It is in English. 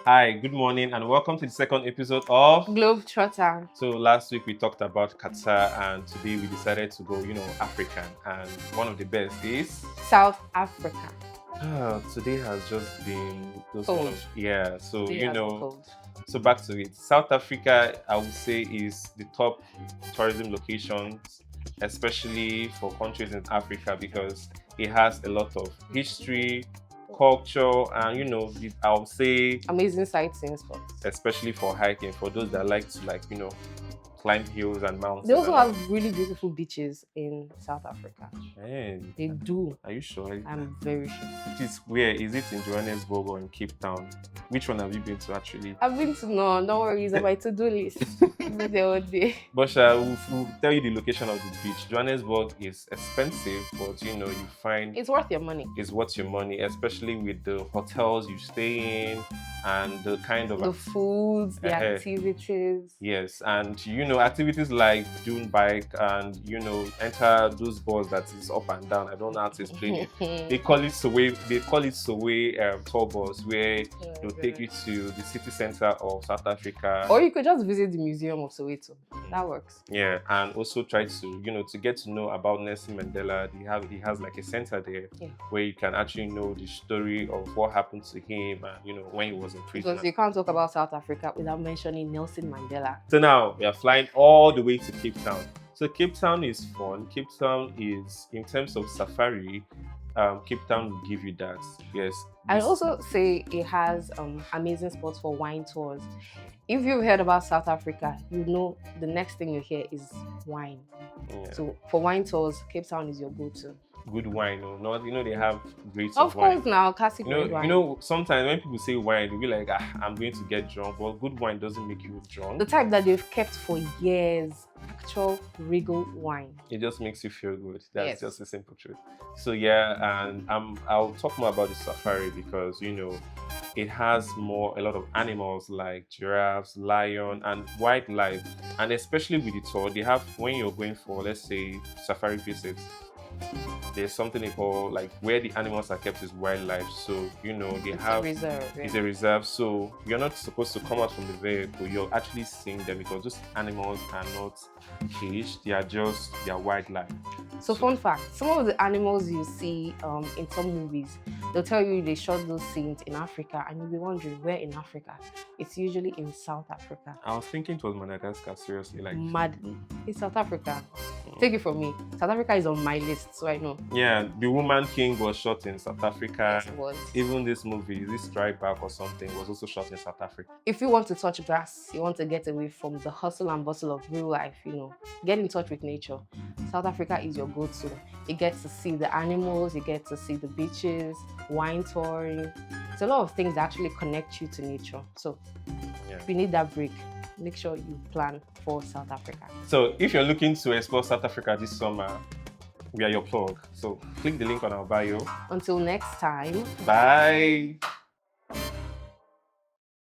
Hi, good morning, and welcome to the second episode of Globetrotter. So last week we talked about Qatar, and today we decided to go, African, and one of the best is South Africa. Today has just been those Cold. yeah. So Today has been cold. so back to it. South Africa, I would say, is the top tourism locations, especially for countries in Africa, because it has a lot of history, culture, and I would say Amazing sightseeing spots. especially for hiking, for those that like to climb hills and mountains. They also have really beautiful beaches in South Africa. Man, They do. are you sure? I'm very sure. Where is it, in Johannesburg or in Cape Town? Which one have you been to actually? I've been to none. Don't worry, it's on my to-do list. Be there all day. But we'll tell you the location of the beach. Johannesburg is expensive, but you find It's worth your money. it's worth your money, especially with the hotels you stay in and the kind of The foods, the Uh-huh. activities. yes, and activities like dune bike and enter those balls that is up and down. I don't know how to explain it. They call it Sowe tour bus, where they'll take you to the city center of South Africa. Or you could just visit the Museum of Soweto. That works. Yeah, and also try to to get to know about Nelson Mandela. He has like a center there where you can actually know the story of what happened to him and when he was in prison. Because you can't talk about South Africa without mentioning Nelson Mandela. So now we are flying all the way to Cape Town. So Cape Town is fun. Cape Town is, in terms of safari, Cape Town will give you that. Yes. I also say it has amazing spots for wine tours. If you've heard about South Africa, you know the next thing you hear is wine. Yeah. So for wine tours, Cape Town is your go-to. Good wine, or not? They have grades Of of wine. course, now classic red wine. Sometimes when people say wine, they'll be like, I'm going to get drunk. But good wine doesn't make you drunk. The type that they've kept for years, actual regal wine. It just makes you feel good. That's Yes. just a simple truth. So yeah, and I'll talk more about the safari because it has a lot of animals like giraffes, lion, and wildlife. And especially with the tour, they have, when you're going for, let's say, safari visits, there's something they call, like, where the animals are kept is wildlife. So It's a reserve. it's a reserve, so you're not supposed to come out from the vehicle. You're actually seeing them because those animals are not caged. They are wildlife. So fun fact, some of the animals you see in some movies, they'll tell you they shot those scenes in Africa, and you'll be wondering where in Africa. It's usually in South Africa. I was thinking it was Madagascar, seriously. Like, Mad. It's South Africa. Take it from me. South Africa is on my list, so I know. yeah, The Woman King was shot in South Africa. It was. Even this movie, this Strike Back or something, was also shot in South Africa. If you want to touch grass, you want to get away from the hustle and bustle of real life, get in touch with nature. South Africa is your go-to. You get to see the animals, you get to see the beaches, wine touring. It's a lot of things that actually connect you to nature. So if you need that break, make sure you plan for South Africa. So if you're looking to explore South Africa this summer, we are your plug. So click the link on our bio. Until next time. Bye.